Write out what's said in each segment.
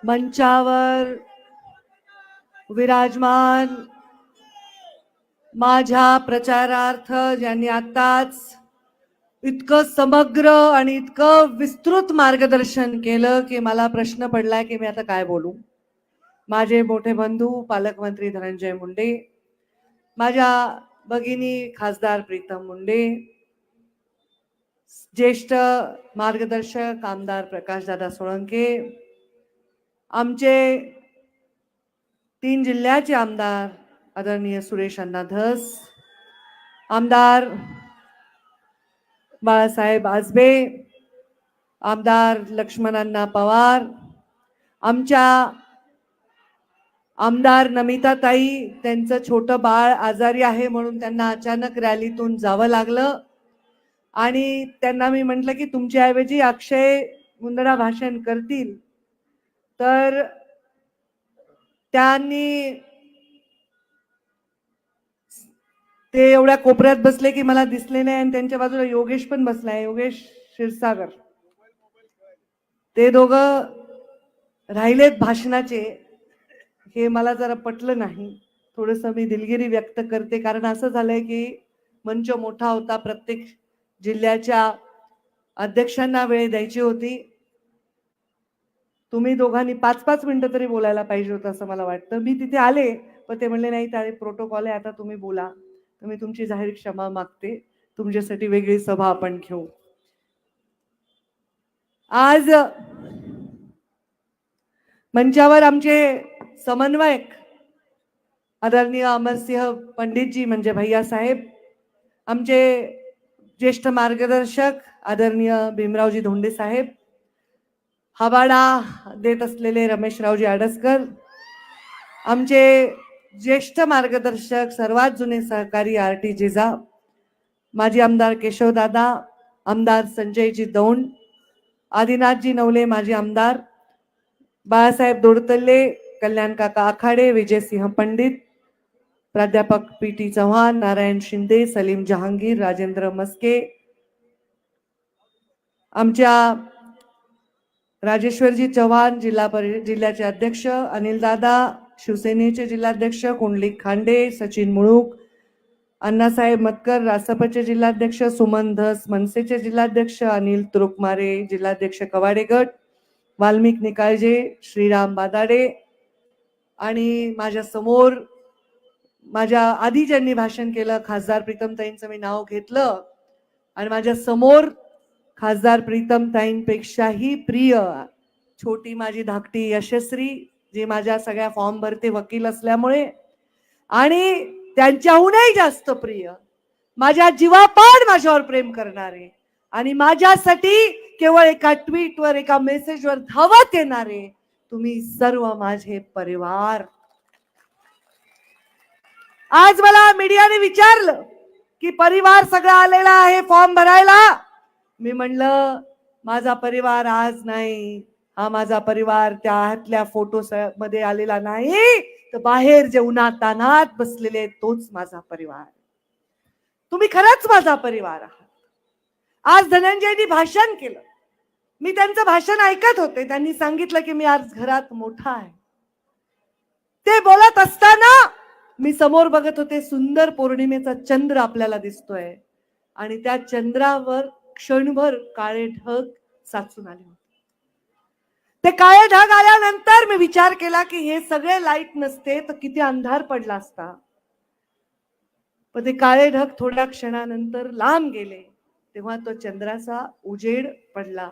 मंचावर विराजमान माझ्या प्रचारार्थ ज्यांनी आताच इतकं समग्र आणि इतकं विस्तृत मार्गदर्शन केलं की मला प्रश्न पडलाय की मी आता काय बोलू। माझे मोठे बंधू पालकमंत्री धनंजय मुंडे, माझ्या भगिनी खासदार प्रीतम मुंडे, ज्येष्ठ मार्गदर्शक आमदार प्रकाशदादा सोळंके, आमचे 3 जिल्ह्याचे आमदार आदरणीय सुरेश अण्णा धस, आमदार बाळासाहेब आजबे, आमदार लक्ष्मणअण्णा पवार, आमच्या आमदार नमिताताई, त्यांचं छोटं बाळ आजारी आहे म्हणून त्यांना अचानक रॅलीतून जावं लागलं आणि त्यांना मी म्हटलं की तुमच्याऐवजी अक्षय मुंदडा भाषण करतील, तर त्यांनी ते एवढ्या कोपऱ्यात बसले की मला दिसले नाही आणि त्यांच्या बाजूला योगेश पण बसलाय, योगेश क्षीरसागर, ते दोघं राहिलेत भाषणाचे। हे मला जरा पटलं नाही, थोडंसं मी दिलगिरी व्यक्त करते, कारण असं झालंय की मंच मोठा होता, प्रत्येक जिल्ह्याच्या अध्यक्षांना वेळ द्यायची होती, तुम्ही दोघांनी 5-5 मिनिटं तरी बोलायला पाहिजे होतं असं मला वाटतं। मी तिथे आले पण ते म्हणले नाही ताई प्रोटोकॉल आहे, आता तुम्ही बोला, तर मी तुमची जाहीर क्षमा मागते, तुमच्यासाठी वेगळी सभा आपण घेऊ। आज मंचावर आमचे समन्वयक आदरणीय अमरसिंह पंडितजी म्हणजे भैया साहेब, आमचे ज्येष्ठ मार्गदर्शक आदरणीय भीमरावजी धोंडे साहेब, हवाडा देत असलेले रमेशरावजी आडसकर, आमचे ज्येष्ठ मार्गदर्शक सर्वात जुने सहकारी आरटी जिजा, माजी आमदार केशवदादा, आमदार संजयजी दौंड, आदिनाथजी नवले माजी आमदार, बाळासाहेब दोडतल्ले, कल्याण काका आखाडे, विजयसिंह पंडित, प्राध्यापक पी.टी. चव्हाण, नारायण शिंदे, सलीम जहांगीर, राजेंद्र मस्के, आमच्या राजेश्वरजी चव्हाण जिल्ह्याचे अध्यक्ष, अनिल दादा शिवसेनेचे जिल्हाध्यक्ष, कुंडलिक खांडे, सचिन मुळूक, अण्णासाहेब मतकर रासपचे जिल्हाध्यक्ष, सुमन धस मनसेचे जिल्हाध्यक्ष, अनिल तुरुकमारे जिल्हाध्यक्ष कवाडे गट, वाल्मिक निकाळजे, श्रीराम बादाडे, आणि माझ्या समोर माझ्या आधी ज्यांनी भाषण केलं खासदार प्रीतमताईंचं मी नाव घेतलं, आणि माझ्या समोर खासदार प्रीतमताईंपेक्षाही प्रिय छोटी माझी धाकटी यशस्वी, जी माझ्या सगळ्या फॉर्म भरते वकील असल्यामुळे, आणि त्यांच्याहूनही जास्त प्रिय माझ्या जीवापाड माझ्यावर प्रेम करणारे आणि माझ्यासाठी केवळ एका ट्विटवर एका मेसेजवर धावत येणारे तुम्ही सर्व माझे परिवार। आज मला मीडियाने विचारलं की परिवार सगळा आलेला आहे फॉर्म भरायला, मी म्हणलं माझा परिवार आज नाही, हा माझा परिवार त्या आतल्या फोटो मध्ये आलेला नाही, तर बाहेर जे उन्हातान्हात बसलेले तोच माझा परिवार, तुम्ही खरंच माझा परिवार आहात। आज धनंजयनी भाषण केलं, मी त्यांचं भाषण ऐकत होते, त्यांनी सांगितलं की मी आज घरात मोठा आहे, ते बोलत असताना मी समोर बघत होते, सुंदर पौर्णिमेचा चंद्र आपल्याला दिसतोय आणि त्या चंद्रावर क्षणभर काळे ढग साचून आले होते। ते काळे ढग आल्यानंतर मी विचार केला की हे सगळे लाईट नसते तर किती अंधार पडला असता, पण ते काळे ढग थोड्या क्षणानंतर लांब गेले, तेव्हा तो चंद्राचा उजेड पडला।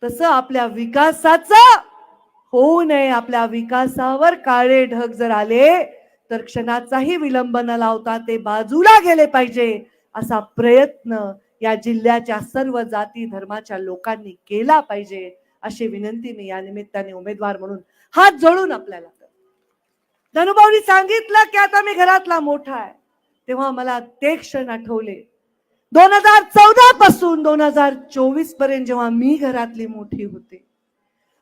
तसं आपल्या विकासाचं होऊ नये, आपल्या विकासावर काळे ढग जर आले तर क्षणाचाही विलंब न लावता ते बाजूला गेले पाहिजे, असा प्रयत्न या जिल्ह्याच्या सर्व जाती धर्माच्या लोकांनी केला पाहिजे, अशी विनंती मी या निमित्ताने उमेदवार म्हणून हात जोडून आपल्याला करते। धनुभाऊनी सांगितलं की आता मी घरातला मोठा आहे, तेव्हा मला ते क्षण आठवले 2014 पासून 2024 पर्यंत जेव्हा मी घरातली मोठी होते,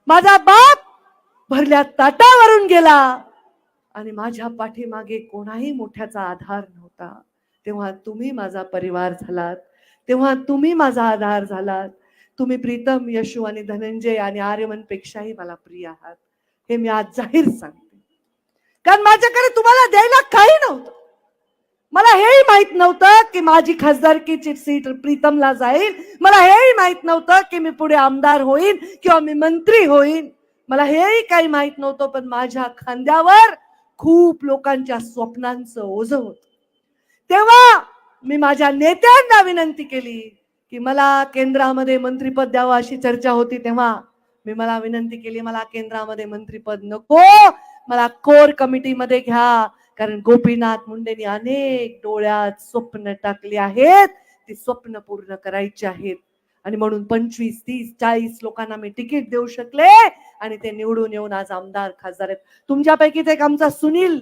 माझा बाप भरल्या ताटावरून गेला आणि माझ्या पाठीमागे कोणाही मोठ्याचा आधार नव्हता, तेव्हा तुम्ही माझा परिवार झालात, तेव्हा तुम्ही माझा आधार झालात, तुम्ही प्रीतम, यशू आणि धनंजय आणि आर्यमन पेक्षाही मला प्रिय आहात, हे मी आज जाहीर सांगते. कारण माझ्याकडे तुम्हाला द्यायला काही नव्हतं. मला हेही माहित नव्हतं की माझी खासदारकीची सीट प्रीतमला जाईल. मला हेही माहित नव्हतं की मी पुढे आमदार होईन किंवा मी मंत्री होईन. मला हेही काही माहित नव्हतं. पण माझ्या खांद्यावर खूप लोकांच्या स्वप्नांचं ओझं होतं. तेव्हा मी माझ्या नेत्यांना विनंती केली की मला केंद्रामध्ये मंत्रीपद द्यावं अशी चर्चा होती. तेव्हा मला विनंती केली, मला केंद्रामध्ये मंत्रीपद नको, मला कोर कमिटीमध्ये घ्या. कारण गोपीनाथ मुंडेंनी अनेक डोळ्यात स्वप्न टाकली आहेत, ती स्वप्न पूर्ण करायची आहेत. आणि म्हणून 25, 30, 40 लोकांना मी तिकीट देऊ शकले आणि ते निवडून येऊन आज आमदार खासदार आहेत. तुमच्यापैकीच एक आमचा सुनील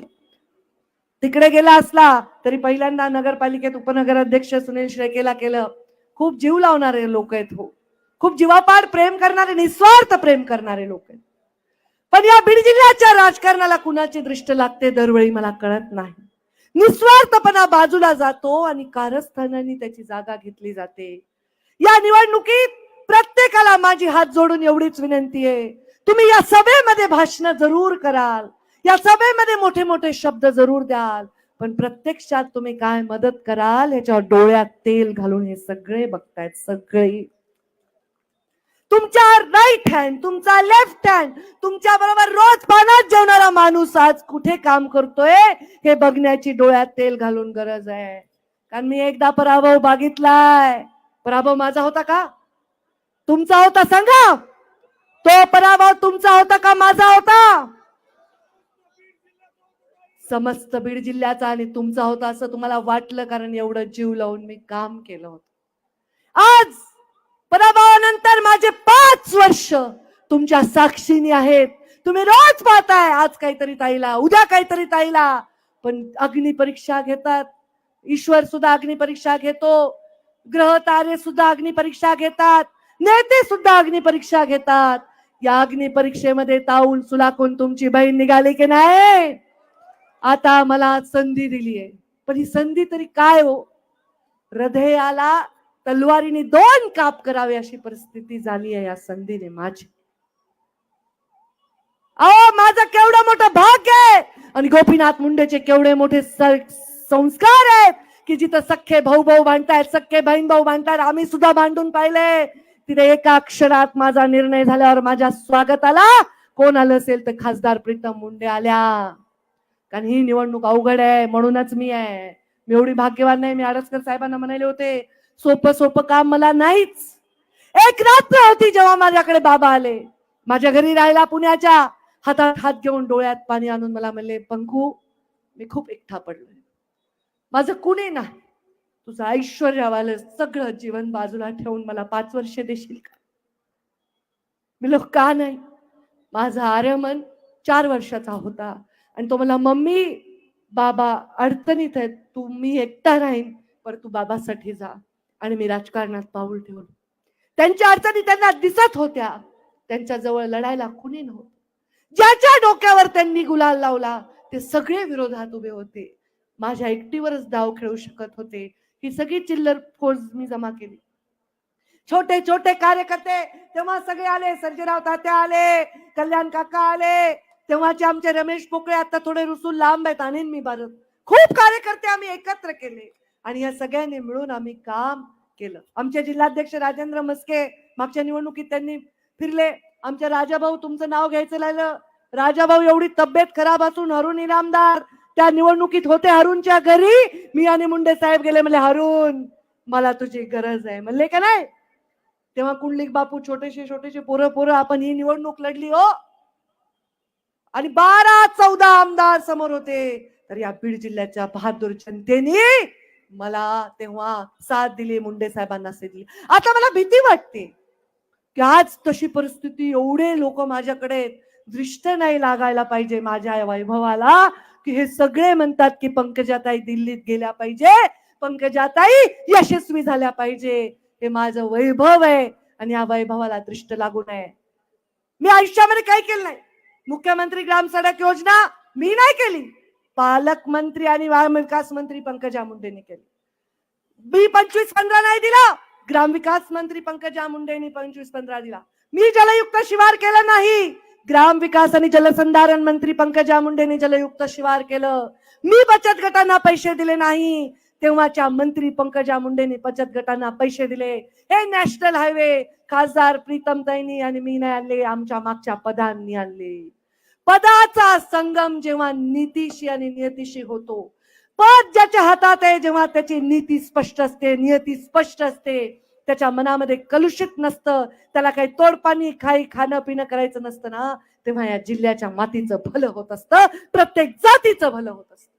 तिकडे गेला असला तरी पहिल्यांदा नगरपालिकेत उपनगराध्यक्ष सुनील शेळकेला केलं. खूप जीव लावणारे लोक आहेत हो, खूप जीवापाड प्रेम करणारे, निस्वार्थ प्रेम करणारे लोक आहेत. पण या बीड जिल्ह्याच्या राजकारणाला कुणाची दृष्ट लागते दरवेळी मला कळत नाही. निस्वार्थपणा बाजूला जातो आणि कारस्थानाने त्याची जागा घेतली जाते. या निवडणुकीत प्रत्येकाला माझी हात जोडून एवढीच विनंती आहे, तुम्ही या सभेमध्ये भाषण जरूर कराल, या सभेमध्ये मोठे मोठे शब्द जरूर द्याल, पण प्रत्यक्षात तुम्ही काय मदत कराल याच्यावर डोळ्यात तेल घालून हे सगळे बघतायत. सगळे तुमच्या राईट हँड, तुमचा लेफ्ट हँड, तुमच्या बरोबर रोज पाण्यात जेवणारा माणूस आज कुठे काम करतोय हे बघण्याची डोळ्यात तेल घालून गरज आहे. कारण मी एकदा पराभव बघितलाय. पराभव माझा होता का तुमचा होता? सांगा, तो पराभव तुमचा होता का माझा होता? समस्त बीड जिल्ह्याचा आणि तुमचा होता असं तुम्हाला वाटलं, कारण एवढं जीव लावून मी काम केलं होतं. आज पराभवानंतर माझे 5 वर्ष तुमच्या साक्षीने आहेत. तुम्ही रोज पाहताय, आज काहीतरी ताईला, उद्या काहीतरी ताईला, पण अग्निपरीक्षा घेतात. ईश्वर सुद्धा अग्निपरीक्षा घेतो, ग्रह तारे सुद्धा अग्निपरीक्षा घेतात, नेते सुद्धा अग्निपरीक्षा घेतात. या अग्निपरीक्षेमध्ये ताऊन सुलाखून तुमची बहीण निघाली की नाही? आता मला संधी दिली आहे, पण ही संधी तरी काय हो? हृदयाला तलवारीने 2 काप करावे अशी परिस्थिती झाली आहे या संधीने माझी. अहो, माझं केवढं मोठं भाग्य आहे आणि गोपीनाथ मुंडेचे केवढे मोठे संस्कार आहेत की जिथं सख्खे भाऊ भाऊ भांडतायत, सख्खे बहीण भाऊ भांडतायत, आम्ही सुद्धा भांडून पाहिले. तिथे एका अक्षरात माझा निर्णय झाल्यावर माझ्या स्वागताला कोण आलं असेल तर खासदार प्रीतम मुंडे आल्या. कारण ही निवडणूक अवघड आहे, म्हणूनच मी आहे. मी एवढी भाग्यवान नाही. मी आडसकर साहेबांना म्हणाले होते, सोपं काम मला नाहीच. एक रात्र होती जेव्हा माझ्याकडे बाबा आले, माझ्या घरी राहिला पुण्याच्या, हातात हात घेऊन डोळ्यात पाणी आणून मला म्हणले, पंखू मी खूप एकटा पडलोय, माझं कुणी नाही, तुझं ऐश्वर्यावालं सगळं जीवन बाजूला ठेवून मला 5 वर्ष देशील का? मी लोक का नाही. माझा आर्यमन 4 वर्षाचा होता आणि तो मला, मम्मी बाबा अडचणीत आहेत, तू मी एकटा राहीन, पण तू बाबासाठी जा. आणि मी राजकारणात पाऊल ठेवलं. त्यांच्या अडचणी त्यांना दिसत होत्या, त्यांच्या जवळ लढायला कुणी नव्हतं. ज्याच्या डोक्यावर त्यांनी गुलाल लावला ते सगळे विरोधात उभे होते. माझ्या एकटीवरच डाव खेळू शकत होते. ही सगळी चिल्लर फौज मी जमा केली. छोटे छोटे कार्यकर्ते तेव्हा सगळे आले, सर्जेराव तात्या आले, कल्याण काका आले, तेव्हाचे आमचे रमेश पोकळे आता थोडे रुसून लांब आहेत, आणीन मी भारत. खूप कार्यकर्ते आम्ही एकत्र केले आणि या सगळ्यांनी मिळून आम्ही काम केलं. आमचे जिल्हाध्यक्ष राजेंद्र मस्के मागच्या निवडणुकीत त्यांनी फिरले. आमच्या राजाभाऊ, तुमचं नाव घ्यायचं राहिलं, राजाभाऊ एवढी तब्येत खराब असून हरून इनामदार त्या निवडणुकीत होते. हरूनच्या घरी मी आणि मुंडे साहेब गेले, म्हणले हरून मला तुझी गरज आहे, म्हणले का नाही. तेव्हा कुंडलिक बापू छोटेसे पोरं आपण ही निवडणूक लढली हो, आणि 12-14 आमदार समोर होते. तर या बीड जिल्ह्याच्या बहादूर जनतेने मला तेव्हा साथ दिली, मुंडे साहेबांना साथ दिली. आता मला भीती वाटते की आज तशी परिस्थिती, एवढे लोक माझ्याकडे, दृष्ट नाही लागायला पाहिजे माझ्या वैभवाला की हे सगळे म्हणतात की पंकजाताई दिल्लीत गेल्या पाहिजे, पंकजाताई यशस्वी झाल्या पाहिजे. हे माझं वैभव आहे आणि या वैभवाला दृष्ट लागू नये. मी आयुष्यामध्ये काही केलं नाही. मुख्यमंत्री ग्राम सडक योजना मी नाही केली, पालकमंत्री आणि विकास मंत्री पंकजा मुंडेने केली. मी 25-15 नाही दिला, ग्रामविकास मंत्री पंकजा मुंडेंनी 25-15 दिला. मी जलयुक्त शिवार केलं नाही. ग्रामविकास आणि जलसंधारण मंत्री पंकजा मुंडेंनी जलयुक्त शिवार केलं. मी बचत गटांना पैसे दिले नाही. तेव्हाच्या मंत्री पंकजा मुंडेंनी बचत गटांना पैसे दिले. हे नॅशनल हायवे खासदार प्रीतमताईंनी आणि मी नाही आणले, आमच्या मागच्या पदांनी आणले. पदाचा संगम जेव्हा नीतीशी आणि नियतीशी होतो, पद ज्याच्या हातात आहे, जेव्हा त्याची नीती स्पष्ट असते, नियती स्पष्ट असते, त्याच्या मनामध्ये कलुषित नसतं, त्याला काही तोडपाणी खाणं पिणं करायचं नसतं ना, तेव्हा या जिल्ह्याच्या मातीचं भलं होत असतं, प्रत्येक जातीचं भलं होत असतं.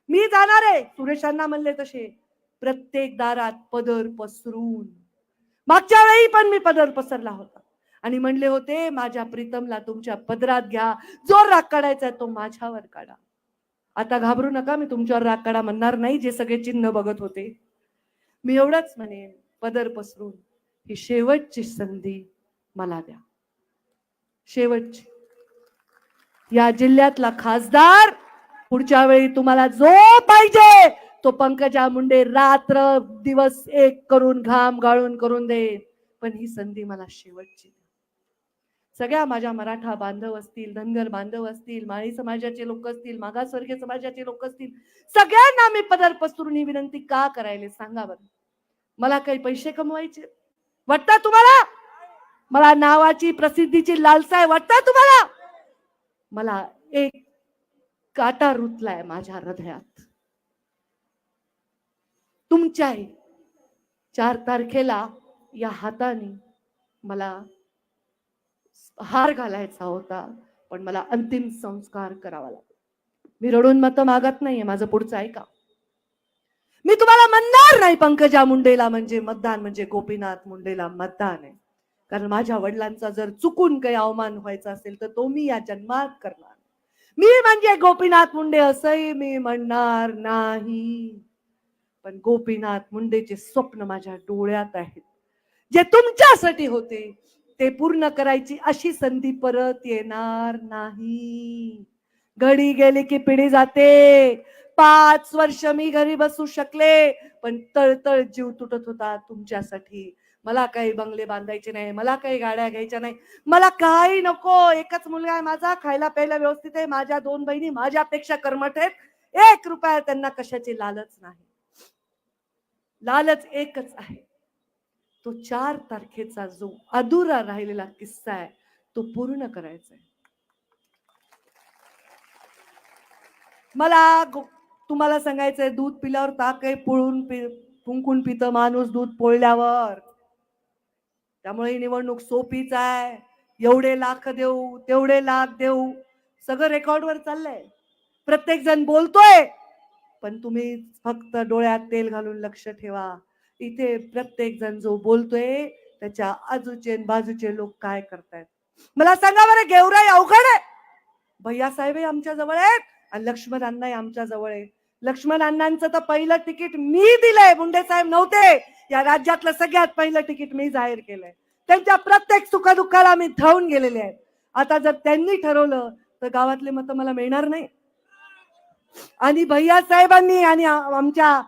मी जाणार आहे, सुरेशांना म्हणले तसे, प्रत्येक दारात पदर पसरून. मागच्या वेळी पण मी पदर पसरला होता आणि म्हणले होते, माझ्या प्रीतमला तुमच्या पदरात घ्या, जो राग काढायचा तो माझ्यावर काढा. आता घाबरू नका, मी तुमच्यावर राग काढा म्हणणार नाही, जे सगळे चिन्ह बघत होते. मी एवढंच म्हणेन, पदर पसरून ही शेवटची संधी मला द्या, शेवटची. या जिल्ह्यातला खासदार पुढच्या वेळी तुम्हाला जो पाहिजे तो पंकजा मुंडे रात्र दिवस एक करून घाम गाळून करून दे, पण ही संधी मला शेवटची. सगळ्या माझ्या मराठा बांधव असतील, धनगर बांधव असतील, माळी समाजाचे लोक असतील, मागासवर्गीय समाजाचे लोक असतील, सगळ्यांना मी पदर पसरून ही विनंती का करायले सांगा बरं. मला काही पैसे कमवायचे वाटतं तुम्हाला? मला नावाची प्रसिद्धीची लालसा आहे वाटतं तुम्हाला? मला एक काटा रुतलाय माझ्या हृदयात. तुमच्याही 4 तारखेला या हाताने मला हार घालायचा होता, पण मला अंतिम संस्कार करावा लागला. मी रडून मत मागत नाहीये, माझं पुढचं ऐका. मी तुम्हाला म्हणणार नाही पंकजा मुंडेला म्हणजे मतदान म्हणजे गोपीनाथ मुंडेला मतदान आहे, कारण माझ्या वडिलांचा जर चुकून काही अवमान व्हायचा असेल तर तो मी या जन्मात करणार. मी म्हणजे गोपीनाथ मुंडे असंही मी म्हणणार नाही, पण गोपीनाथ मुंडेचे स्वप्न माझ्या डोळ्यात आहेत, जे तुमच्यासाठी होते ते पूर्ण करायची अशी संधी परत येणार नाही. घडी गेली की पिढी जाते. 5 वर्ष मी घरी बसू शकले, पण तळतळ जीव तुटत होता तुमच्यासाठी. मला काही बंगले बांधायचे नाही, मला काही गाड्या घ्यायच्या नाही, मला काही नको. एकच मुलगा आहे माझा, खायला प्यायला व्यवस्थित आहे. माझ्या 2 बहिणी माझ्यापेक्षा कर्मठ आहेत. 1 रुपया त्यांना कशाची लालच नाही. लालच एकच आहे, तो 4 तारखेचा जो अधुरा राहिलेला किस्सा आहे तो पूर्ण करायचा आहे. मला तुम्हाला सांगायचंय, दूध पिल्यावर ताक आहे फुंकून पितं माणूस दूध पोळल्यावर. त्यामुळे ही निवडणूक सोपीच आहे. एवढे लाख देऊ, तेवढे लाख देऊ, सगळं रेकॉर्डवर चाललंय. प्रत्येक जण बोलतोय, पण तुम्ही फक्त डोळ्यात तेल घालून लक्ष ठेवा. इथे प्रत्येक जण जो बोलतोय त्याच्या आजूचे बाजूचे लोक काय करतायत. मला सांगा बरं, गेवराई अवघड आहे. भैया साहेब आमच्या जवळ आहेत आणि लक्ष्मण अण्णा आमच्या जवळ आहे. लक्ष्मण अण्णांचं तर पहिलं तिकीट मी दिलंय, मुंडे साहेब नव्हते. या राज्यातलं सगळ्यात पहिलं तिकीट मी जाहीर केलंय. त्यांच्या प्रत्येक सुखदुःखाला मी धावून गेलेले आहेत. आता जर त्यांनी ठरवलं तर गावातले मतं मला मिळणार नाही, आणि भैया साहेबांनी आणि आमच्या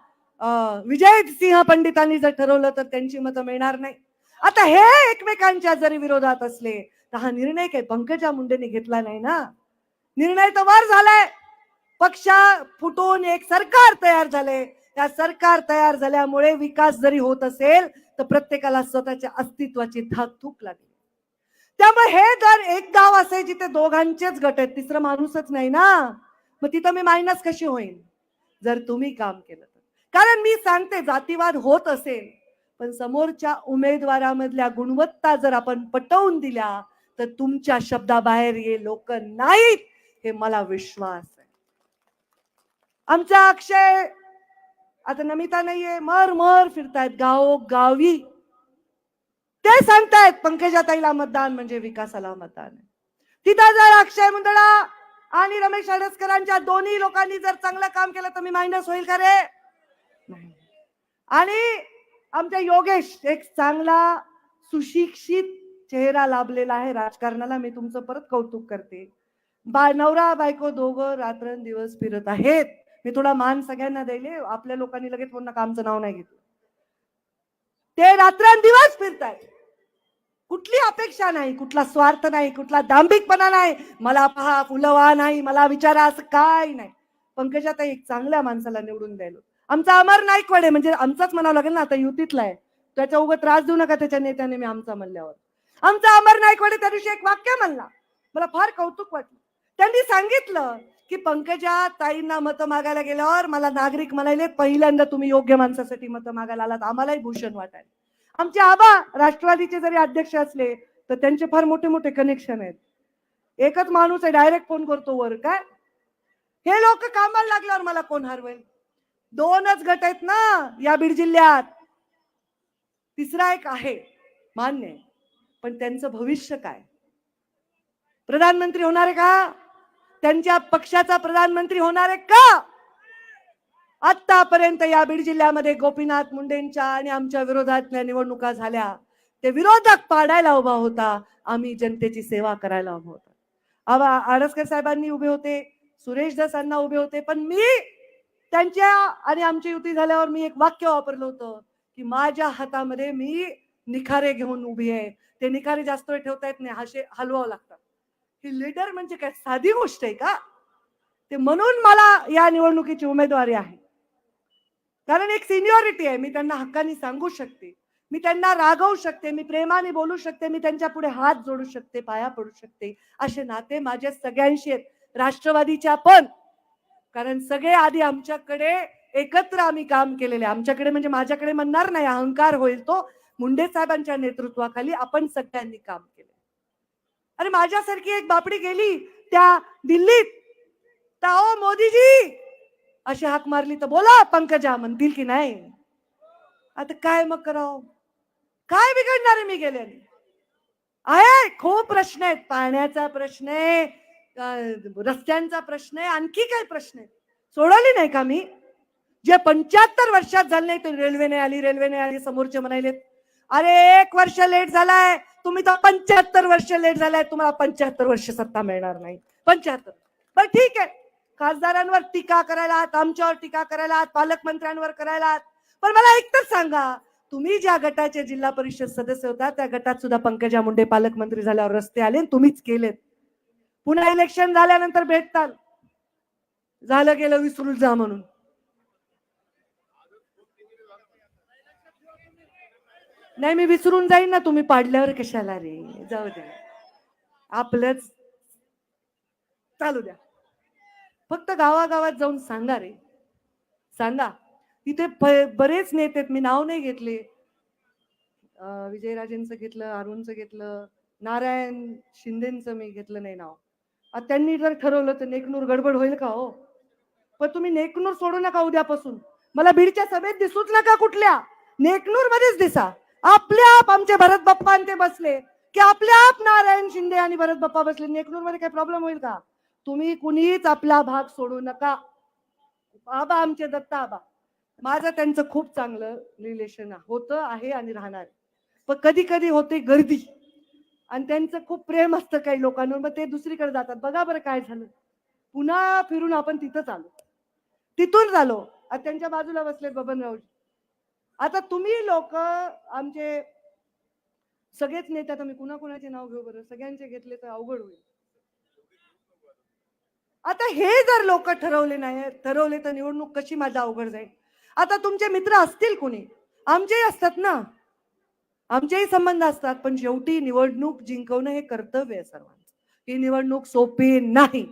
विजय सिंह पंडितांनी जर ठरवलं तर त्यांची मतं मिळणार नाही. आता हे एकमेकांच्या जरी विरोधात असले तर हा निर्णय काही पंकजा मुंडेंनी घेतला नाही ना. निर्णय तर वर झालाय. पक्ष फुटून एक सरकार तयार झाले. त्या सरकार तयार झाल्यामुळे विकास जरी होत असेल तर प्रत्येकाला स्वतःच्या अस्तित्वाची धाकधूक लागली. त्यामुळे हे जर एक गाव असे जिथे दोघांचेच गट आहेत, तिसरा माणूसच नाही ना, मग तिथं मी मायनस कशी होईल जर तुम्ही काम केलं तर. कारण मी सांगते, जातीवाद होत असेल पण समोरच्या उमेदवारामधल्या गुणवत्ता जर आपण पटवून दिल्या तर तुमच्या शब्दाबाहेर हे लोक नाहीत, हे मला विश्वास आहे. आमचा अक्षय आता नमिता नाहीये, मर फिरतायत गावोगावी. ते सांगतायत पंकजाताईला मतदान म्हणजे विकासाला मतदान आहे. तिथं जर अक्षय मुंदडा आणि रमेश अडसकरांच्या दोन्ही लोकांनी जर चांगलं काम केलं तर मी मायनस होईल का रे? नाही. आणि आमच्या योगेश एक चांगला सुशिक्षित चेहरा लाभलेला आहे राजकारणाला, मी तुमचं परत कौतुक करते. नवरा बायको दोघं रात्रंदिवस फिरत आहेत. मी थोडा मान सगळ्यांना द्यायले, आपल्या लोकांनी लगेच पुन्हा कामचं नाव नाही घेतलं. ते रात्रंदिवस फिरतायत. कुठली अपेक्षा नाही, कुठला स्वार्थ नाही, कुठला दांभिकपणा नाही, मला पहा फुलवा नाही, मला विचारा, असं काय नाही. पंकजाताई एक चांगल्या माणसाला निवडून द्यायला. आमचा अमर नाईकवाडे म्हणजे आमचाच म्हणावं लागेल ना, आता युतीतला आहे. त्याच्या उगा त्रास देऊ नका त्याच्या नेत्याने मी आमचा म्हणल्यावर. आमचा अमर नाईकवाडे त्या दिवशी एक वाक्य म्हणला, मला फार कौतुक वाटलं. त्यांनी सांगितलं की पंकजा ताईंना मतं मागायला गेल्यावर मला नागरिक म्हणाले, पहिल्यांदा तुम्ही योग्य माणसासाठी मतं मागायला आलात, आम्हालाही भूषण वाटायला. आमचे आबा राष्ट्रवादीचे जरी अध्यक्ष असले तर त्यांचे फार मोठे मोठे कनेक्शन आहेत. एकच माणूस आहे डायरेक्ट फोन करतो वर, काय हे लोक कामाला लागल्यावर मला कोण हरवेल. दोनच गट आहेत ना या बीड जिल्ह्यात, तिसरा एक आहे मान्य आहे, पण त्यांचं भविष्य काय? प्रधानमंत्री होणार आहे का? त्यांच्या पक्षाचा प्रधानमंत्री होणार आहे का? आतापर्यंत या बीड जिल्ह्यामध्ये गोपीनाथ मुंडेंच्या आणि आमच्या विरोधातल्या निवडणुका झाल्या, ते विरोधक पाडायला उभा होता, आम्ही जनतेची सेवा करायला उभा होता. आबा आडसकर साहेबांनी उभे होते, सुरेश दसांना उभे होते, पण मी त्यांच्या आणि आमची युती झाल्यावर मी एक वाक्य वापरलं होतं की माझ्या हातामध्ये मी निखारे घेऊन उभी आहे. ते निखारे जास्त वेळ ठेवता येत नाही, असे हलवावं लागतात. ही लीडर म्हणजे काय साधी गोष्ट आहे का? ते म्हणून मला या निवडणुकीची उमेदवारी आहे, कारण एक सिनियरिटी आहे. मी त्यांना हक्काने सांगू शकते, मी त्यांना रागवू शकते, मी प्रेमाने बोलू शकते, मी त्यांच्या पुढे हात जोडू शकते, पाया पडू शकते. असे नाते माझे सगळ्यांशी आहेत, राष्ट्रवादीच्या पण. कारण सगळे आधी आमच्याकडे एकत्र आम्ही काम केलेले, आमच्याकडे म्हणजे माझ्याकडे म्हणणार नाही, अहंकार होईल तो. मुंडे साहेबांच्या नेतृत्वाखाली आपण सगळ्यांनी काम केले. आणि माझ्यासारखी एक बापडी गेली त्या दिल्लीत, तर ओ मोदीजी अशी हाक मारली तर बोला पंकजा म्हणतील की नाही? आता काय मग करावं? काय बिघडणार आहे मी गेल्याने? आहे खूप प्रश्न आहेत, पाण्याचा प्रश्न आहे, रस्त्यांचा प्रश्न आहे, आणखी काय प्रश्न आहे सोडवली नाही का मी? जे 75 वर्षात झाले नाही ते रेल्वे नाही आली, समोरचे म्हणाले अरे 1 वर्ष लेट झालाय, तुम्ही तर 75 वर्ष लेट झालाय, तुम्हाला 75 वर्ष सत्ता मिळणार नाही. 75 पण ठीक आहे, खासदारांवर टीका करायला, आमच्यावर टीका करायला, पालकमंत्र्यांवर करायला, पण मला एक तर सांगा, तुम्ही ज्या गटाचे जिल्हा परिषद सदस्य होता त्या गटात सुद्धा पंकजा मुंडे पालकमंत्री झाल्यावर रस्ते आले, तुम्हीच केलेत. पुन्हा इलेक्शन झाल्यानंतर भेटताल, झालं गेलं विसरून जा म्हणून. नाही मी विसरून जाईन ना, तुम्ही पाडल्यावर कशाला रे, जाऊ द्या आपलंच चालू द्या. फक्त गावागावात जाऊन सांगा रे, सांगा. तिथे बरेच नेते आहेत, मी नाव नाही घेतले, विजयराजेंचं घेतलं, अरुणचं घेतलं, नारायण शिंदेचं मी घेतलं नाही नाव. त्यांनी जर ठरवलं तर नेकनूर गडबड होईल का हो? पण तुम्ही नेकनूर सोडू नका उद्यापासून, मला बीडच्या सभेत दिसूच नका, कुठल्या नेकनूर मध्येच दिसा. आपल्या आप आमचे भरत बाप्पा ते बसले की आपल्या आप नारायण शिंदे आणि भरत बाप्पा बसले, नेकनूर मध्ये काही प्रॉब्लेम होईल का? तुम्ही कुणीच आपला भाग सोडू नका. आबा आमचे दत्ता आबा, माझं त्यांचं खूप चांगलं रिलेशन होतं, आहे आणि राहणार. पण कधी कधी होते गर्दी आणि त्यांचं खूप प्रेम असतं काही लोकांवर, मग ते दुसरीकडे जातात. बघा बरं काय झालं, पुन्हा फिरून आपण तिथंच आलो, तिथून झालो. आता त्यांच्या बाजूला बसलेत बबनरावजी. आता तुम्ही लोक आमचे सगळेच नेते, आता मी कुणाकुणाचे नाव घेऊ बरं, सगळ्यांचे घेतले तर अवघड होईल. आता हे जर लोक ठरवले नाही, ठरवले तर निवडणूक कशी माझा अवघड जाईल. आता तुमचे मित्र असतील कोणी, आमचेही असतात ना, आमचेही संबंध असतात, पण शेवटी निवडणूक जिंकवणं हे कर्तव्य आहे सर्वांचं. ही निवडणूक सोपी नाही,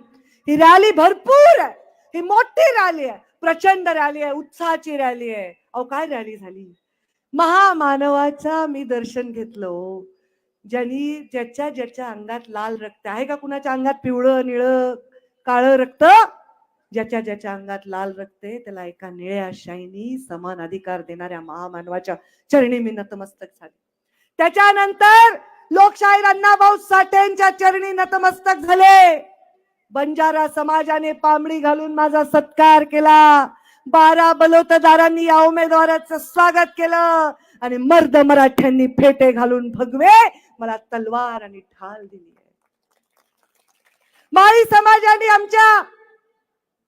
ही रॅली भरपूर आहे, ही मोठी रॅली आहे, प्रचंड रॅली आहे, उत्साहाची रॅली आहे. अहो काय रॅली झाली, महामानवाचा मी दर्शन घेतलं, ज्यांनी ज्याच्या ज्याच्या अंगात लाल रक्त आहे का, कुणाच्या अंगात पिवळं निळं काळं रक्त, ज्याच्या ज्याच्या अंगात लाल रक्त आहे त्याला एका निळ्या शाईनी समान अधिकार देणाऱ्या महामानवाच्या चरणी मी नतमस्तक झाले. त्याच्यानंतर लोकशाहीर अण्णाभाऊ साठेंच्या चरणी नतमस्तक झाले. बंजारा समाजाने पामडी घालून माझा सत्कार केला, 12 बलोतदारांनी या उमेदवाराचं स्वागत केलं आणि मर्द मराठ्यांनी फेटे घालून भगवे मला तलवार आणि ढाल दिली. माळी समाजाने आमच्या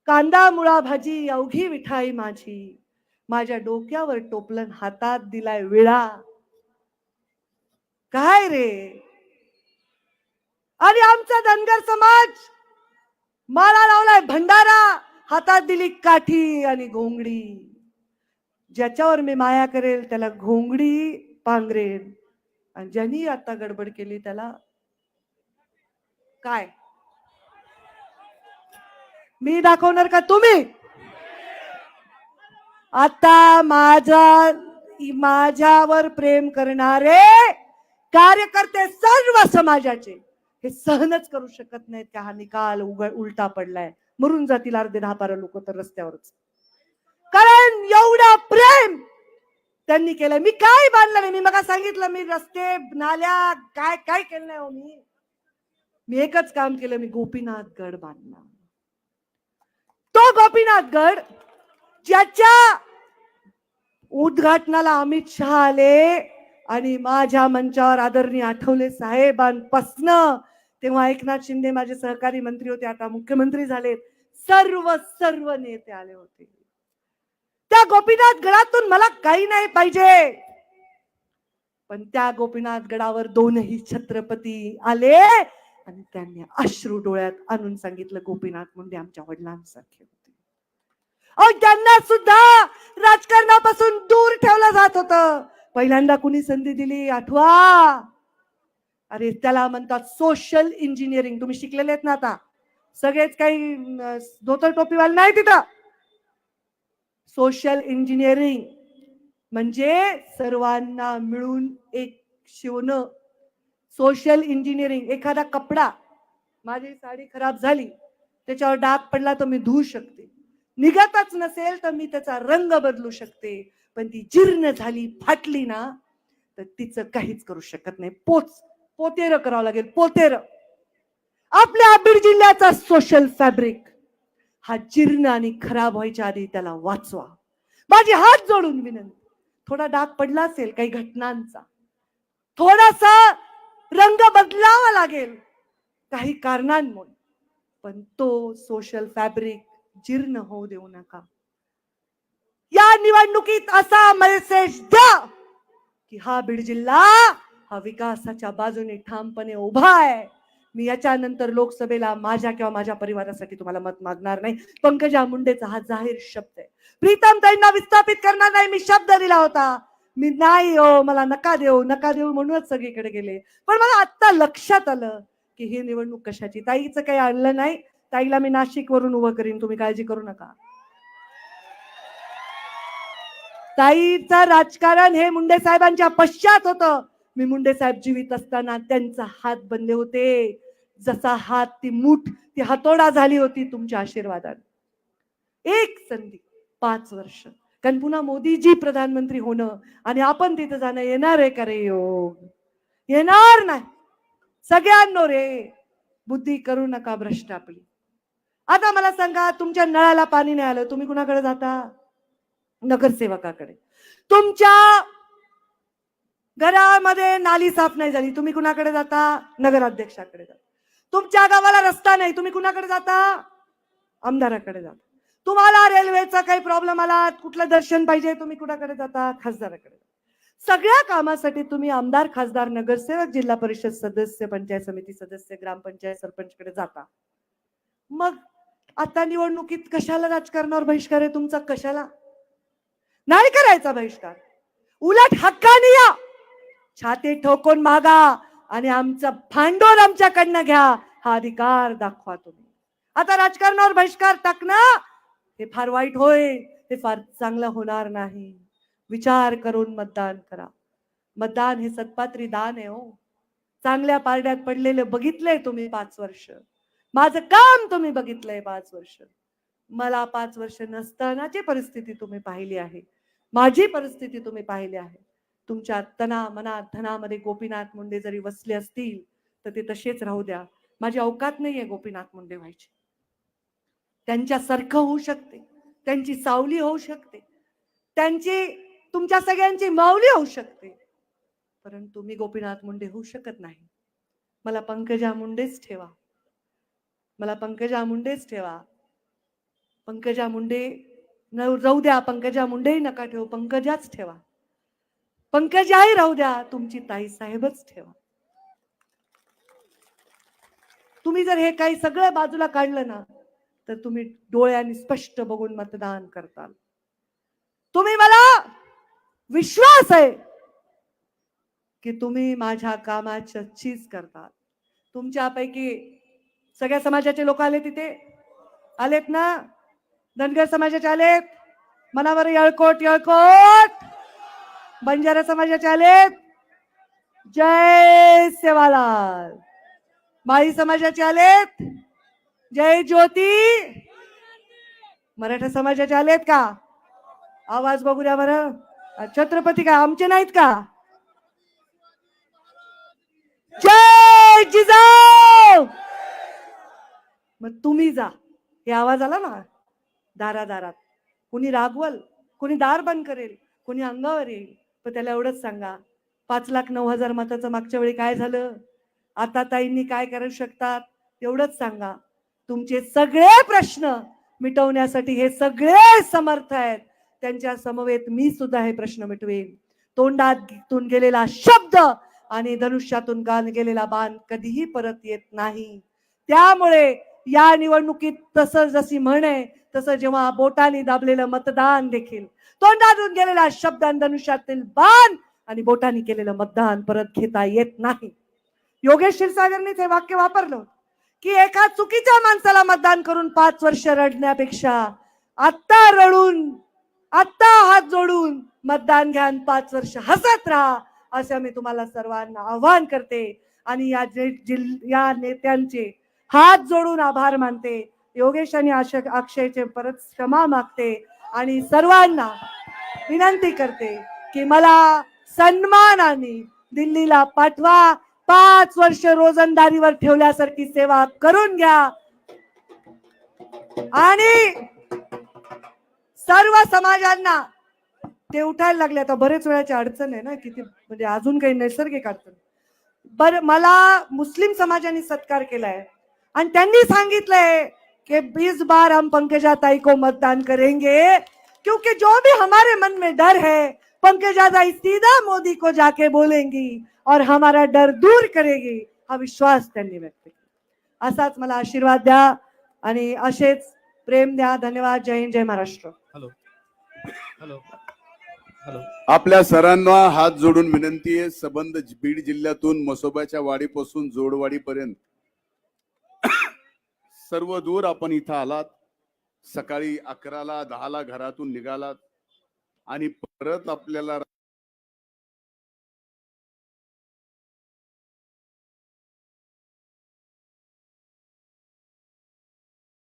कांदा मुळा भाजी अवघी विठाई माझी, माझ्या डोक्यावर टोपलन, हातात दिलाय विळा. काय रे? आणि आमचा धनगर समाज माळा लावलाय भंडारा, हातात दिली काठी आणि घोंगडी. ज्याच्यावर मी माया करेल त्याला घोंगडी पांघरेल, आणि ज्यांनी आता गडबड केली त्याला काय मी दाखवणार का तुम्ही? आता माझ्यावर प्रेम करणारे कार्यकर्ते सर्व समाजाचे हे सहनच करू शकत नाहीत का हा निकाल उलटा पडलाय. मरून जातील अर्धे 10-12 लोक तर रस्त्यावरच. कारण एवढा प्रेम त्यांनी केलंय. मी काय बांधलं नाही. मी मग सांगितलं मी रस्ते नाल्या काय काय केलं नाही हो. मी एकच काम केलं, मी गोपीनाथ गड बांधला. तो गोपीनाथ गड ज्याच्या उद्घाटनाला अमित शहा आले आणि माझ्या मंचावर आदरणीय आठवले साहेबांपासन, तेव्हा एकनाथ शिंदे माझे सहकारी मंत्री होते, आता मुख्यमंत्री झालेत, सर्व नेते आले होते. त्या गोपीनाथ गडातून मला काही नाही पाहिजे, पण त्या गोपीनाथ गडावर दोनही छत्रपती आले आणि त्यांनी अश्रू डोळ्यात आणून सांगितलं गोपीनाथ मुंडे आमच्या वडिलांसारखे होते. त्यांना सुद्धा राजकारणापासून दूर ठेवलं जात होतं. पहिल्यांदा कुणी संधी दिली आठवा? अरे त्याला म्हणतात सोशल इंजिनिअरिंग. तुम्ही शिकलेले आहेत ना आता सगळेच, काही धोतर टोपीवाले नाही तिथं. सोशल इंजिनिअरिंग म्हणजे सर्वांना मिळून एक शिवणं. सोशल इंजिनिअरिंग, एखादा कपडा, माझी साडी खराब झाली त्याच्यावर डाग पडला तर मी धुवू शकते, निघतच नसेल तर मी त्याचा रंग बदलू शकते, पण ती जीर्ण झाली फाटली ना तर तिचं काहीच करू शकत नाही. पोतेर करावं लागेल, पोतेर. आपल्या बीड जिल्ह्याचा सोशल फॅब्रिक हा जीर्ण आणि खराब व्हायच्या आधी त्याला वाचवा. माझी हात जोडून विनंती, थोडा डाग पडला असेल काही घटनांचा, थोडासा रंग बदलावा लागेल काही कारणांमुळे, पण तो सोशल फॅब्रिक जीर्ण होऊ देऊ नका. या निवडणुकीत असा मेसेज द्या की हा बीड जिल्हा हा विकासाच्या बाजूने ठामपणे उभा आहे. मी याच्यानंतर लोकसभेला माझ्या किंवा माझ्या परिवारासाठी तुम्हाला मत मागणार नाही. पंकजा मुंडेचा हा जाहीर शब्द आहे. प्रीतमताईंना विस्थापित करणार नाही, मी शब्द दिला होता. मी नाही हो, मला नका देऊ म्हणूनच सगळीकडे गेले. पण मला आता लक्षात आलं की ही निवडणूक कशाची. ताईचं काही आणलं नाही, ताईला मी नाशिक वरून उभं करीन, तुम्ही काळजी करू नका. ताईचं राजकारण हे मुंडे साहेबांच्या पश्चात होतं. मी मुंडे साहेब जीवित असताना त्यांचा हात बनले होते. जसा हात ती मूठ ती हातोडा झाली होती तुमच्या आशीर्वादाने. एक संधी 5 वर्ष, कारण पुन्हा मोदीजी प्रधानमंत्री होणं आणि आपण तिथं जाणं येणार आहे का रे योग? येणार नाही. सगळ्यांनो रे, बुद्धी करू नका भ्रष्ट आपली. आता मला सांगा, तुमच्या नळाला पाणी नाही आलं, तुम्ही कुणाकडे जाता? नगरसेवकाकडे. तुमच्या घरामध्ये नाली साफ नाही झाली, तुम्ही कुणाकडे जाता? नगराध्यक्षाकडे जाता. तुमच्या गावाला रस्ता नाही, तुम्ही कुणाकडे जाता? आमदाराकडे जाता. तुम्हाला रेल्वेचा काही प्रॉब्लेम आला, कुठलं दर्शन पाहिजे, तुम्ही कुणाकडे जाता? खासदाराकडे. सगळ्या कामासाठी तुम्ही आमदार, खासदार, नगरसेवक, जिल्हा परिषद सदस्य, पंचायत समिती सदस्य, ग्रामपंचायत सरपंचकडे जाता. मग आता निवडणुकीत कशाला राजकारणावर बहिष्कार आहे तुमचा? कशाला नाही करायचा बहिष्कार? उलट हक्काने या, छाती ठोकून मागा आणि आमचं भांडवल आमच्याकडनं घ्या, हा अधिकार दाखवा तुम्ही. आता राजकारणावर बहिष्कार टाकणं हे फार वाईट होईल, हे फार चांगलं होणार नाही. विचार करून मतदान करा. मतदान हे सत्पात्री दान आहे हो. चांगल्या पारड्यात पडलेले बघितलंय तुम्ही 5 वर्ष. माझं काम तुम्ही बघितलंय 5 वर्ष. मला 5 वर्ष नसतानाची परिस्थिती तुम्ही पाहिली आहे. माझी परिस्थिती तुम्ही पाहिली आहे. तुमच्या तना मनात धनामध्ये गोपीनाथ मुंडे जरी वसले असतील तर ते तसेच राहू द्या. माझी औकात नाहीये गोपीनाथ मुंडे व्हायची. त्यांच्यासारखं होऊ शकते, त्यांची सावली होऊ शकते, त्यांची तुमच्या सगळ्यांची माऊली होऊ शकते, परंतु तुम्ही गोपीनाथ मुंडे होऊ शकत नाही. मला पंकजा मुंडेच ठेवा, मला पंकजा मुंडेच ठेवा. पंकजा मुंडे राहू द्या, पंकजा मुंडेही नका ठेवू, पंकजाच ठेवा. पंकजाही राहू द्या, तुमची ताई साहेबच ठेवा. तुम्ही जर हे काही सगळं बाजूला काढलं ना, तर तुम्ही डोळ्यांनी स्पष्ट बघून मतदान करताल. तुम्ही, मला विश्वास आहे की तुम्ही माझ्या कामाची चीज करताल. तुमच्यापैकी सगळ्या समाजाचे लोक आले, तिथे आलेत ना? धनगर समाजाचे आलेत, मनावर यळकोट यळकोट. बंजारा समाजाचे आलेत, जय सेवालाल. माळी समाजाचे आलेत, जय ज्योती. मराठा समाजाचे आलेत का? आवाज बघू द्या बरं. छत्रपती काय आमचे नाहीत का? जय जिजाऊ. मग तुम्ही जा. हे आवाज आला ना दारादारात, कोणी रागवल, कोणी दार बंद करेल, कोणी अंगावर येईल, पण त्याला एवढंच सांगा, 5,09,000 मताचं मागच्या वेळी काय झालं, आता ताईंनी काय करू शकतात एवढंच सांगा. तुमचे सगळे प्रश्न मिटवण्यासाठी हे सगळे समर्थ आहेत. त्यांच्या समवेत मी सुद्धा हे प्रश्न मिटवेन. तोंडातून गेलेला शब्द आणि धनुष्यातून गेलेला बाण कधीही परत येत नाही. त्यामुळे या निवडणुकीत तसं जशी म्हण आहे तसं जेव्हा बोटाने दाबलेलं मतदान देखील, तोंडातून गेलेला शब्द आणि धनुष्यातील बाण आणि बोटाने केलेलं मतदान परत घेता येत नाही. योगेश क्षीरसागरने हे वाक्य वापरलं की एका चुकीच्या माणसाला मतदान करून 5 वर्ष रडण्यापेक्षा आत्ता रडून, आत्ता हात जोडून मतदान घ्या, 5 वर्ष हसत राहा, असं मी तुम्हाला सर्वांना आवाहन करते. आणि या नेत्यांचे हात जोडून आभार मानते. योगेश आणि अक्षयचे परत क्षमा मागते आणि सर्वांना विनंती करते की मला सन्मानाने दिल्लीला पाठवा. 5 वर्ष रोजंदारीवर ठेवल्यासारखी सेवा करून घ्या. आणि सर्व समाजांना ते उठायला लागले. आता बरेच वेळाची अडचण आहे ना, किती म्हणजे अजून काही नैसर्गिक अडचण. बर, मला मुस्लिम समाजाने सत्कार केलाय आणि त्यांनी सांगितलंय कि इस बार हम पंकजा ताई को मतदान करेंगे, क्योंकि जो भी हमारे मन में डर है पंकजा ताई सीधा मोदी को जाके बोलेंगी और हमारा डर दूर करेगी, हा विश्वास त्यांनी व्यक्त केला. असाच मला आशीर्वाद द्या आणि असेच प्रेम द्या. धन्यवाद. जय हिंद, जय महाराष्ट्र. Hello hello hello. आपल्या सरांना हात जोडून विनंती आहे, सबंध बीड जिल्ह्यातून मसोबाच्या वाडीपासून जोडवाडीपर्यंत सर्व दूर आपण इथं आलात. सकाळी 11ला 10ला घरातून निघालात आणि परत आपल्याला